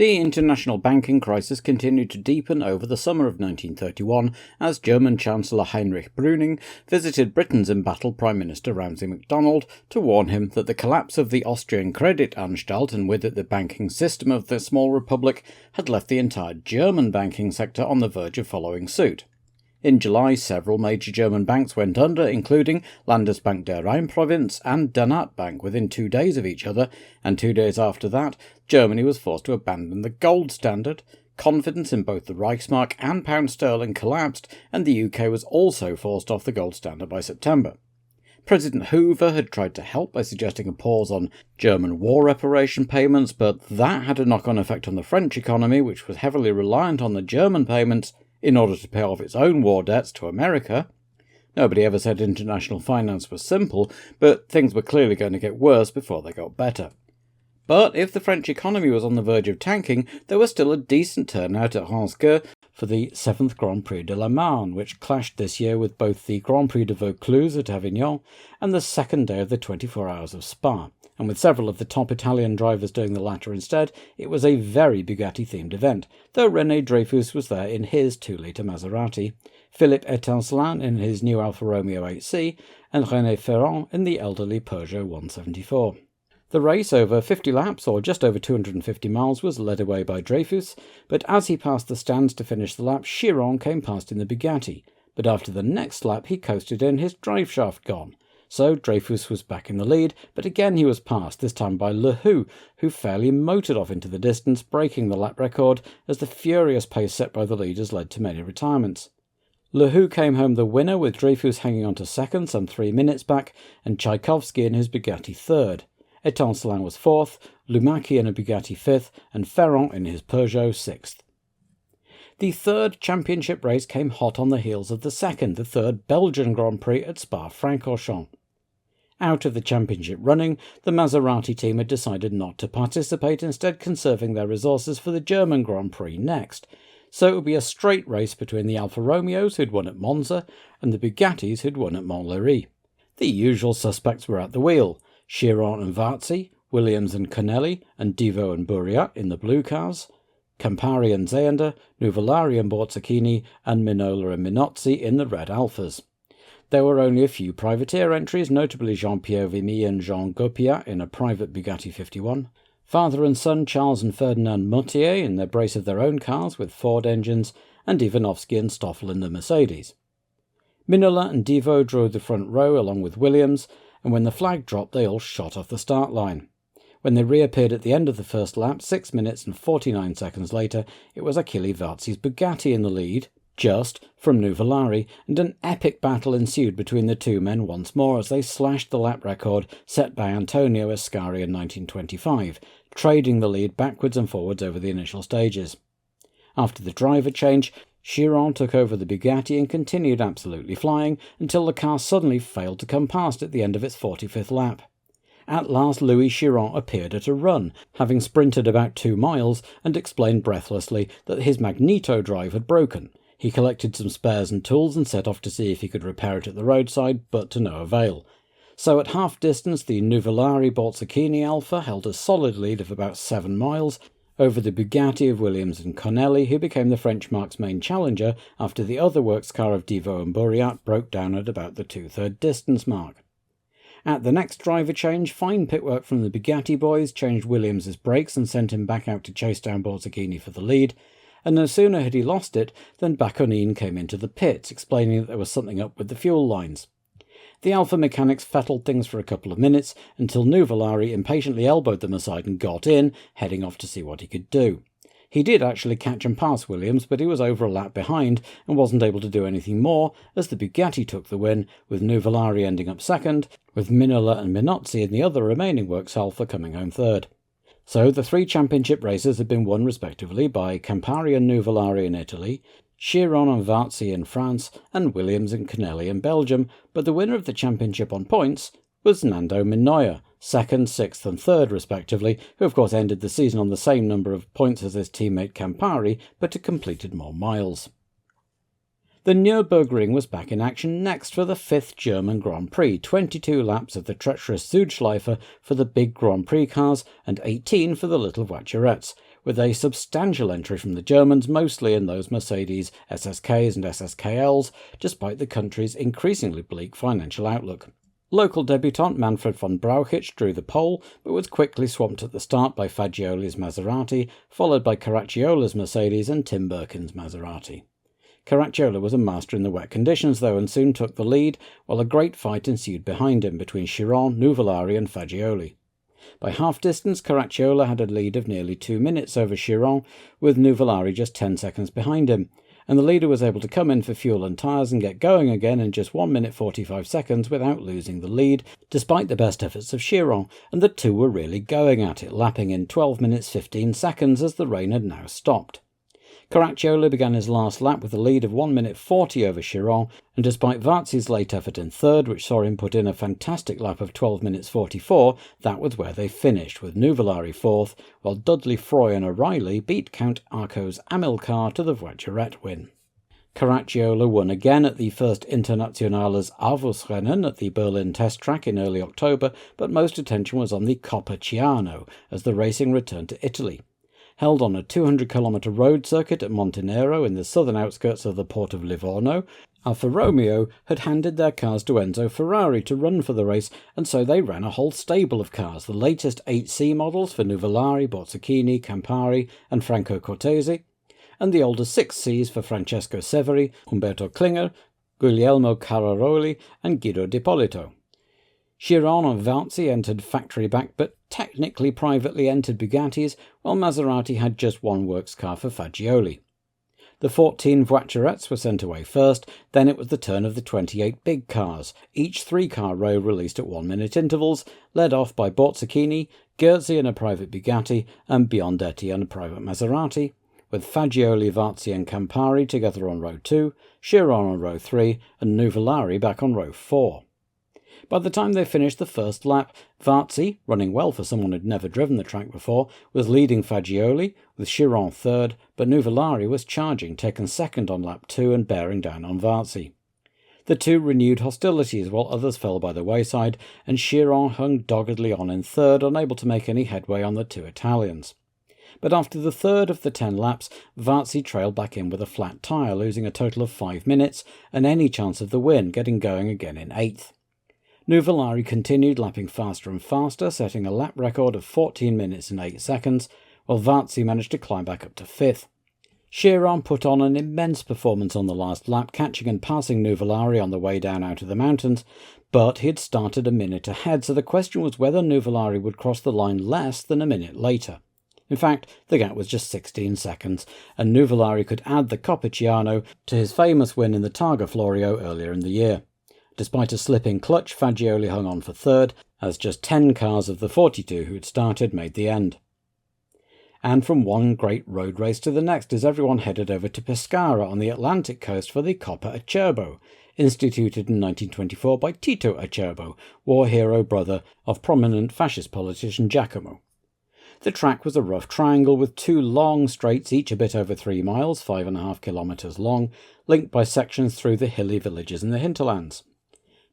The international banking crisis continued to deepen over the summer of 1931 as German Chancellor Heinrich Brüning visited Britain's embattled Prime Minister Ramsay MacDonald to warn him that the collapse of the Austrian Kreditanstalt and with it the banking system of the small republic had left the entire German banking sector on the verge of following suit. In July, several major German banks went under, including Landesbank der Rheinprovinz and Danat Bank within 2 days of each other, and 2 days after that, Germany was forced to abandon the gold standard. Confidence in both the Reichsmark and pound sterling collapsed, and the UK was also forced off the gold standard by September. President Hoover had tried to help by suggesting a pause on German war reparation payments, but that had a knock-on effect on the French economy, which was heavily reliant on the German payments in order to pay off its own war debts to America. Nobody ever said international finance was simple, but things were clearly going to get worse before they got better. But if the French economy was on the verge of tanking, there was still a decent turnout at Ransqueux for the 7th Grand Prix de la Marne, which clashed this year with both the Grand Prix de Vaucluse at Avignon and the second day of the 24 Hours of Spa. And with several of the top Italian drivers doing the latter instead, it was a very Bugatti-themed event, though René Dreyfus was there in his 2-litre Maserati, Philippe Étincelant in his new Alfa Romeo 8C, and René Ferrand in the elderly Peugeot 174. The race over 50 laps, or just over 250 miles, was led away by Dreyfus, but as he passed the stands to finish the lap, Chiron came past in the Bugatti, but after the next lap he coasted in, his driveshaft gone. So Dreyfus was back in the lead, but again he was passed, this time by Le Houx, who fairly motored off into the distance, breaking the lap record as the furious pace set by the leaders led to many retirements. Le Houx came home the winner, with Dreyfus hanging on to second, some 3 minutes back, and Tchaikovsky in his Bugatti third. Étincelant was fourth, Lumaki in a Bugatti fifth, and Ferrand in his Peugeot sixth. The third championship race came hot on the heels of the second, the third Belgian Grand Prix at Spa-Francorchamps. Out of the championship running, the Maserati team had decided not to participate, instead conserving their resources for the German Grand Prix next. So it would be a straight race between the Alfa Romeos, who'd won at Monza, and the Bugattis, who'd won at Montlhéry. The usual suspects were at the wheel: Chiron and Varzi, Williams and Connelly, and Devo and Bouriat in the blue cars, Campari and Zayender, Nuvolari and Borzacchini, and Minola and Minozzi in the red Alfas. There were only a few privateer entries, notably Jean-Pierre Vimy and Jean Gopiat in a private Bugatti 51, father and son Charles and Ferdinand Motier in their brace of their own cars with Ford engines, and Ivanovsky and Stoffel in the Mercedes. Minola and Devo drove the front row along with Williams, and when the flag dropped they all shot off the start line. When they reappeared at the end of the first lap, 6 minutes and 49 seconds later, it was Achille Varzi's Bugatti in the lead, just from Nuvolari, and an epic battle ensued between the two men once more as they slashed the lap record set by Antonio Escari in 1925, trading the lead backwards and forwards over the initial stages. After the driver change, Chiron took over the Bugatti and continued absolutely flying until the car suddenly failed to come past at the end of its 45th lap. At last Louis Chiron appeared at a run, having sprinted about 2 miles, and explained breathlessly that his magneto drive had broken. He collected some spares and tools and set off to see if he could repair it at the roadside, but to no avail. So at half distance the Nuvolari Borzacchini Alfa held a solid lead of about 7 miles over the Bugatti of Williams and Connelly, who became the French marque's main challenger after the other works car of Devo and Bouriat broke down at about the 2/3 distance mark. At the next driver change, fine pitwork from the Bugatti boys changed Williams's brakes and sent him back out to chase down Borzacchini for the lead, and no sooner had he lost it than Bakonin came into the pits, explaining that there was something up with the fuel lines. The Alfa mechanics fettled things for a couple of minutes until Nuvolari impatiently elbowed them aside and got in, heading off to see what he could do. He did actually catch and pass Williams, but he was over a lap behind and wasn't able to do anything more as the Bugatti took the win, with Nuvolari ending up second, with Minola and Minozzi and the other remaining works Alfa coming home third. So the 3 championship races had been won respectively by Campari and Nuvolari in Italy, Chiron and Varzi in France, and Williams and Connelly in Belgium, but the winner of the championship on points was Nando Minoya, 2nd, 6th and 3rd respectively, who of course ended the season on the same number of points as his teammate Campari, but had completed more miles. The Nürburgring was back in action next for the 5th German Grand Prix, 22 laps of the treacherous Südschleife for the big Grand Prix cars and 18 for the little voiturettes, with a substantial entry from the Germans, mostly in those Mercedes SSKs and SSKLs, despite the country's increasingly bleak financial outlook. Local debutant Manfred von Brauchitsch drew the pole, but was quickly swamped at the start by Fagioli's Maserati, followed by Caracciolla's Mercedes and Tim Birkin's Maserati. Caracciola was a master in the wet conditions, though, and soon took the lead, while a great fight ensued behind him between Chiron, Nuvolari and Fagioli. By half-distance, Caracciola had a lead of nearly 2 minutes over Chiron, with Nuvolari just 10 seconds behind him, and the leader was able to come in for fuel and tyres and get going again in just 1 minute 45 seconds without losing the lead, despite the best efforts of Chiron, and the two were really going at it, lapping in 12 minutes 15 seconds as the rain had now stopped. Caracciola began his last lap with a lead of 1 minute 40 over Chiron, and despite Varzi's late effort in third, which saw him put in a fantastic lap of 12 minutes 44, that was where they finished, with Nuvolari fourth, while Dudley, Froy and O'Reilly beat Count Arco's Amilcar to the Voiturette win. Caracciola won again at the first Internationales Avusrennen at the Berlin test track in early October, but most attention was on the Coppa Ciano as the racing returned to Italy. Held on a 200-kilometre road circuit at Montenero in the southern outskirts of the port of Livorno, Alfa Romeo had handed their cars to Enzo Ferrari to run for the race, and so they ran a whole stable of cars, the latest 8C models for Nuvolari, Borzicchini, Campari and Franco Cortese, and the older 6Cs for Francesco Severi, Umberto Klinger, Guglielmo Cararoli and Guido D'Ippolito. Chiron and Varzi entered factory-backed but technically privately entered Bugattis, while Maserati had just one works car for Fagioli. The 14 Voiturettes were sent away first, then it was the turn of the 28 big cars, each 3-car row released at 1-minute intervals, led off by Borzicchini, Gherzi in a private Bugatti, and Biondetti in a private Maserati, with Fagioli, Varzi and Campari together on row 2, Chiron on row 3, and Nuvolari back on row 4. By the time they finished the first lap, Varzi, running well for someone who'd never driven the track before, was leading Fagioli, with Chiron third, but Nuvolari was charging, taken second on lap 2 and bearing down on Varzi. The two renewed hostilities while others fell by the wayside, and Chiron hung doggedly on in third, unable to make any headway on the two Italians. But after the third of the 10 laps, Varzi trailed back in with a flat tyre, losing a total of 5 minutes, and any chance of the win, getting going again in 8th. Nuvolari continued lapping faster and faster, setting a lap record of 14 minutes and 8 seconds, while Varzi managed to climb back up to 5th. Chiron put on an immense performance on the last lap, catching and passing Nuvolari on the way down out of the mountains, but he had started a minute ahead, so the question was whether Nuvolari would cross the line less than a minute later. In fact, the gap was just 16 seconds, and Nuvolari could add the Coppa Ciano to his famous win in the Targa Florio earlier in the year. Despite a slipping clutch, Fagioli hung on for third, as just 10 cars of the 42 who had started made the end. And from one great road race to the next as everyone headed over to Pescara on the Atlantic coast for the Coppa Acerbo, instituted in 1924 by Tito Acerbo, war hero brother of prominent fascist politician Giacomo. The track was a rough triangle with 2 long straights, each a bit over 3 miles, 5.5 kilometres long, linked by sections through the hilly villages in the hinterlands.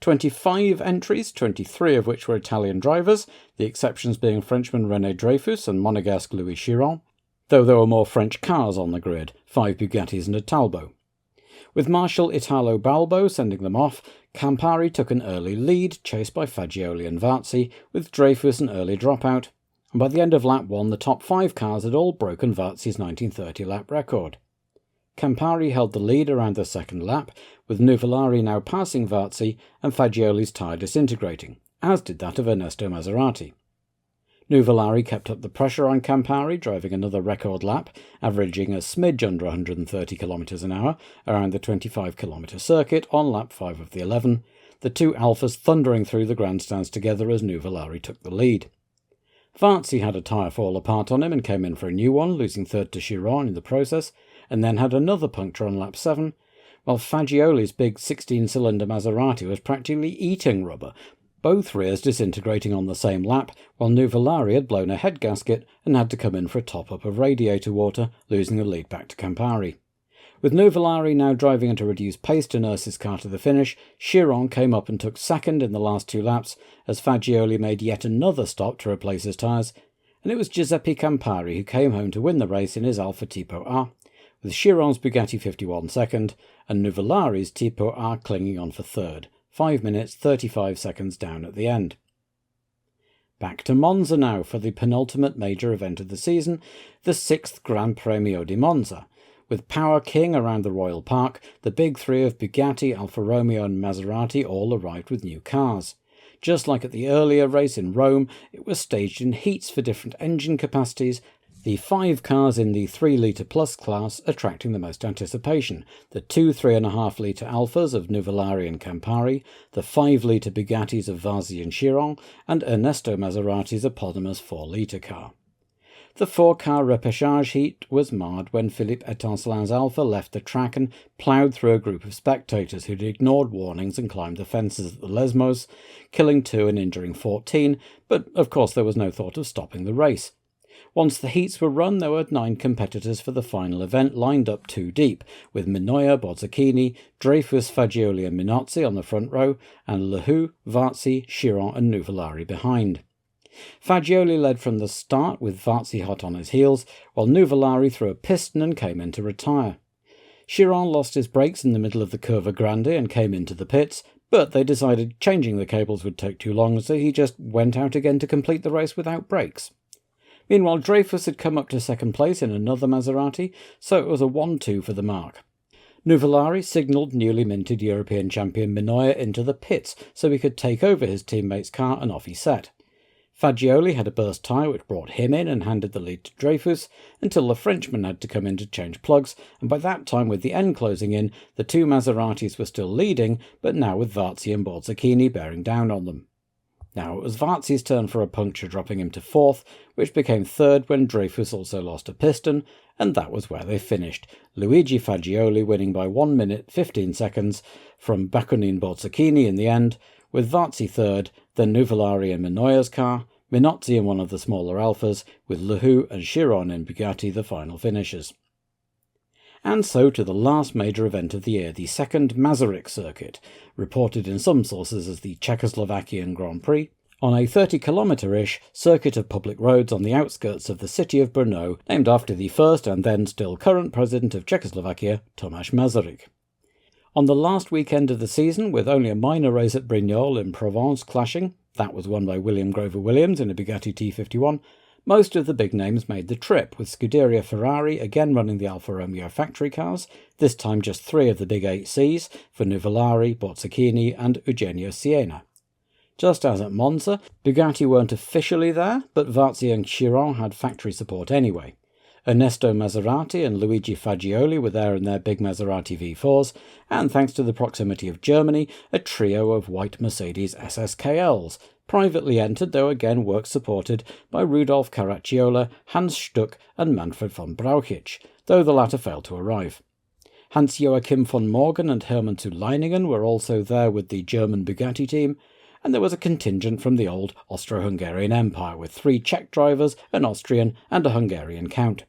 25 entries, 23 of which were Italian drivers, the exceptions being Frenchman René Dreyfus and Monegasque Louis Chiron, though there were more French cars on the grid, 5 Bugattis and a Talbot. With Marshal Italo Balbo sending them off, Campari took an early lead, chased by Fagioli and Varzi, with Dreyfus an early dropout, and by the end of lap 1 the top 5 cars had all broken Varzi's 1930 lap record. Campari held the lead around the second lap, with Nuvolari now passing Varzi and Fagioli's tyre disintegrating, as did that of Ernesto Maserati. Nuvolari kept up the pressure on Campari, driving another record lap, averaging a smidge under 130 km an hour around the 25-kilometre circuit on lap 5 of the 11, the two Alphas thundering through the grandstands together as Nuvolari took the lead. Varzi had a tyre fall apart on him and came in for a new one, losing third to Chiron in the process, and then had another puncture on lap 7, while Fagioli's big 16-cylinder Maserati was practically eating rubber, both rears disintegrating on the same lap, while Nuvolari had blown a head gasket and had to come in for a top-up of radiator water, losing the lead back to Campari. With Nuvolari now driving at a reduced pace to nurse his car to the finish, Chiron came up and took second in the last 2 laps, as Fagioli made yet another stop to replace his tyres, and it was Giuseppe Campari who came home to win the race in his Alfa Tipo A, with Chiron's Bugatti 51 second, and Nuvellari's Tipo A clinging on for third, 5 minutes 35 seconds down at the end. Back to Monza now for the penultimate major event of the season, the 6th Gran Premio di Monza. With Power King around the Royal Park, the big three of Bugatti, Alfa Romeo and Maserati all arrived with new cars. Just like at the earlier race in Rome, it was staged in heats for different engine capacities, the 5 cars in the 3 litre plus class attracting the most anticipation, the 2 3.5 litre Alfas of Nuvellari and Campari, the 5 litre Bugattis of Varzi and Chiron, and Ernesto Maserati's eponymous 4 litre car. The 4-car repechage heat was marred when Philippe Étincelin's Alfa left the track and ploughed through a group of spectators who'd ignored warnings and climbed the fences at the Lesmos, killing 2 and injuring 14, but of course there was no thought of stopping the race. Once the heats were run, there were 9 competitors for the final event lined up 2 deep, with Minoia, Bozzacchini, Dreyfus, Fagioli and Minozzi on the front row, and Lehoux, Varzi, Chiron and Nuvellari behind. Fagioli led from the start, with Varzi hot on his heels, while Nuvellari threw a piston and came in to retire. Chiron lost his brakes in the middle of the Curva Grande and came into the pits, but they decided changing the cables would take too long, so he just went out again to complete the race without brakes. Meanwhile, Dreyfus had come up to second place in another Maserati, so it was a 1-2 for the mark. Nuvellari signalled newly minted European champion Minoia into the pits so he could take over his teammate's car, and off he set. Fagioli had a burst tyre which brought him in and handed the lead to Dreyfus, until the Frenchman had to come in to change plugs, and by that time, with the end closing in, the 2 Maseratis were still leading, but now with Varzi and Bozzacchini bearing down on them. Now it was Varzi's turn for a puncture, dropping him to 4th, which became 3rd when Dreyfus also lost a piston, and that was where they finished, Luigi Fagioli winning by 1 minute 15 seconds from Bakunin Bozzacchini in the end, with Varzi 3rd, then Nuvellari in Minoia's car, Minozzi in one of the smaller Alfas, with Lehoux and Chiron in Bugatti the final finishers. And so to the last major event of the year, the 2nd Masaryk circuit, reported in some sources as the Czechoslovakian Grand Prix, on a 30-kilometre-ish circuit of public roads on the outskirts of the city of Brno, named after the first and then still current president of Czechoslovakia, Tomáš Masaryk. On the last weekend of the season, with only a minor race at Brignoles in Provence clashing, that was won by William Grover Williams in a Bugatti T51, most of the big names made the trip, with Scuderia Ferrari again running the Alfa Romeo factory cars, this time just 3 of the big 8Cs for Nuvellari, Bozzacchini and Eugenio Siena. Just as at Monza, Bugatti weren't officially there, but Varzi and Chiron had factory support anyway. Ernesto Maserati and Luigi Fagioli were there in their big Maserati V4s, and thanks to the proximity of Germany, a trio of white Mercedes SSKLs, privately entered, though again work-supported, by Rudolf Caracciola, Hans Stuck and Manfred von Brauchitsch, though the latter failed to arrive. Hans-Joachim von Morgen and Hermann zu Leiningen were also there with the German Bugatti team, and there was a contingent from the old Austro-Hungarian Empire, with 3 Czech drivers, an Austrian and a Hungarian count.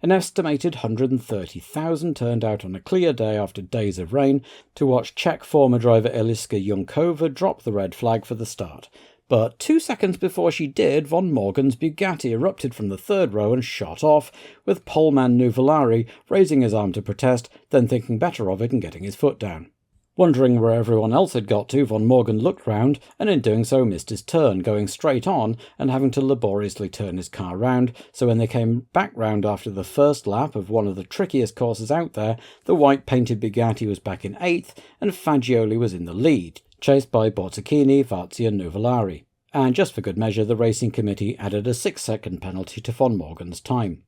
An estimated 130,000 turned out on a clear day after days of rain to watch Czech former driver Eliska Junkova drop the red flag for the start. But 2 seconds before she did, von Morgen's Bugatti erupted from the 3rd row and shot off, with poleman Nuvellari raising his arm to protest, then thinking better of it and getting his foot down. Wondering where everyone else had got to, von Morgen looked round, and in doing so missed his turn, going straight on and having to laboriously turn his car round, so when they came back round after the first lap of one of the trickiest courses out there, the white-painted Bugatti was back in 8th, and Fagioli was in the lead, chased by Bozzacchini, Varzi and Nuvellari. And just for good measure, the racing committee added a 6-second penalty to von Morgen's time.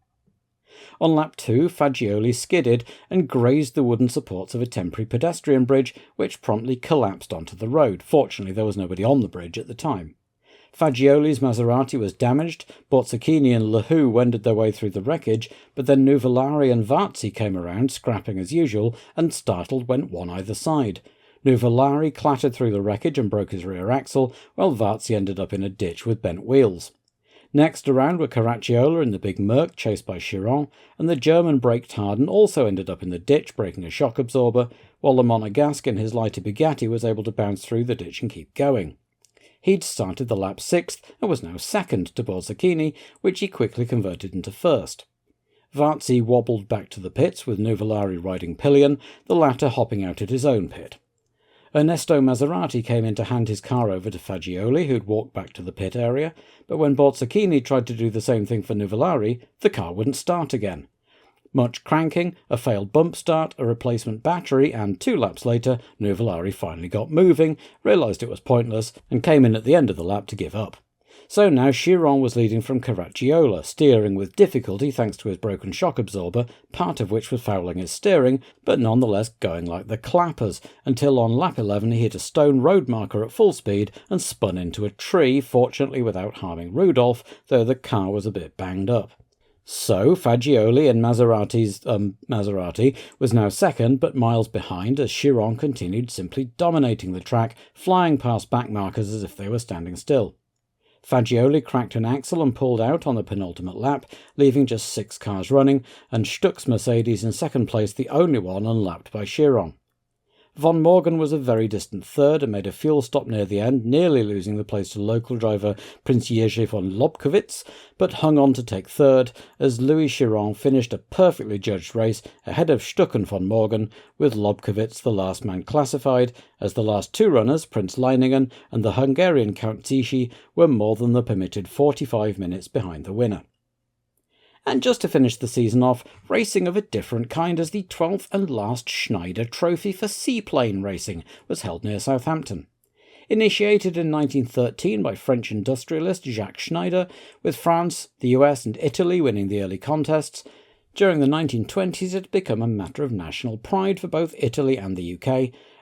On lap 2, Fagioli skidded and grazed the wooden supports of a temporary pedestrian bridge, which promptly collapsed onto the road. Fortunately, there was nobody on the bridge at the time. Fagioli's Maserati was damaged, Bozzacchini and Lehoux wended their way through the wreckage, but then Nuvellari and Varzi came around, scrapping as usual, and startled went one either side. Nuvellari clattered through the wreckage and broke his rear axle, while Varzi ended up in a ditch with bent wheels. Next around were Caracciola in the big Merc, chased by Chiron, and the German braked hard and also ended up in the ditch, breaking a shock absorber, while the Monegasque in his lighter Bugatti was able to bounce through the ditch and keep going. He'd started the lap 6th and was now 2nd to Borzacchini, which he quickly converted into 1st. Varzi wobbled back to the pits with Nuvolari riding pillion, the latter hopping out at his own pit. Ernesto Maserati came in to hand his car over to Fagioli, who'd walked back to the pit area, but when Borzacchini tried to do the same thing for Nuvolari, the car wouldn't start again. Much cranking, a failed bump start, a replacement battery, and 2 laps later, Nuvolari finally got moving, realised it was pointless, and came in at the end of the lap to give up. So now Chiron was leading from Caracciola, steering with difficulty thanks to his broken shock absorber, part of which was fouling his steering, but nonetheless going like the clappers, until on lap 11 he hit a stone road marker at full speed and spun into a tree, fortunately without harming Rudolph, though the car was a bit banged up. So Fagioli and Maserati was now 2nd, but miles behind as Chiron continued simply dominating the track, flying past back markers as if they were standing still. Fagioli cracked an axle and pulled out on the penultimate lap, leaving just 6 cars running, and Stuck's Mercedes in 2nd place, the only one unlapped by Chiron. Von Morgan was a very distant 3rd and made a fuel stop near the end, nearly losing the place to local driver Prince Jerzy von Lobkowitz, but hung on to take 3rd as Louis Chiron finished a perfectly judged race ahead of Stuck and von Morgan, with Lobkowitz the last man classified, as the last 2 runners, Prince Leiningen and the Hungarian Count Zichy, were more than the permitted 45 minutes behind the winner. And just to finish the season off, racing of a different kind as the 12th and last Schneider Trophy for seaplane racing was held near Southampton. Initiated in 1913 by French industrialist Jacques Schneider, with France, the US and Italy winning the early contests, during the 1920s it had become a matter of national pride for both Italy and the UK,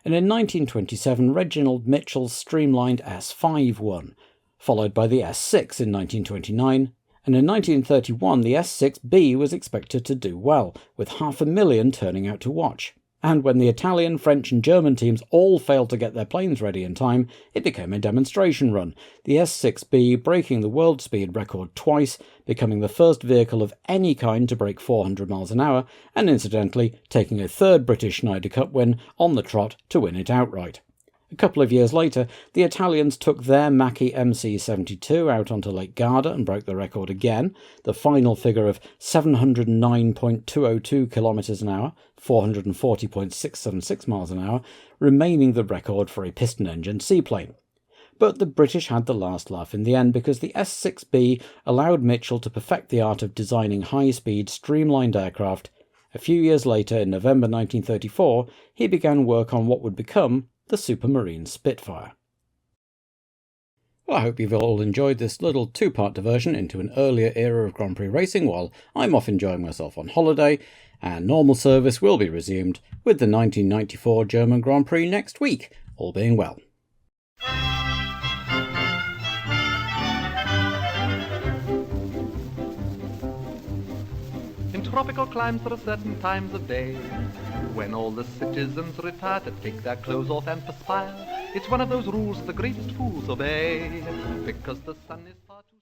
and in 1927 Reginald Mitchell's streamlined S5 won, followed by the S6 in 1929, and in 1931 the S6B was expected to do well, with 500,000 turning out to watch. And when the Italian, French and German teams all failed to get their planes ready in time, it became a demonstration run, the S6B breaking the world speed record twice, becoming the first vehicle of any kind to break 400 miles an hour, and incidentally taking a 3rd British Schneider Cup win on the trot to win it outright. A couple of years later, the Italians took their Macchi MC72 out onto Lake Garda and broke the record again, the final figure of 709.202 km an hour, 440.676 miles an hour, remaining the record for a piston-engined seaplane. But the British had the last laugh in the end because the S6B allowed Mitchell to perfect the art of designing high-speed, streamlined aircraft. A few years later, in November 1934, he began work on what would become the Supermarine Spitfire. Well, I hope you've all enjoyed this little 2-part diversion into an earlier era of Grand Prix racing while I'm off enjoying myself on holiday, and normal service will be resumed with the 1994 German Grand Prix next week, all being well. In tropical climes there are certain times of day when all the citizens retire to take their clothes off and perspire. It's one of those rules the greatest fools obey, because the sun is far too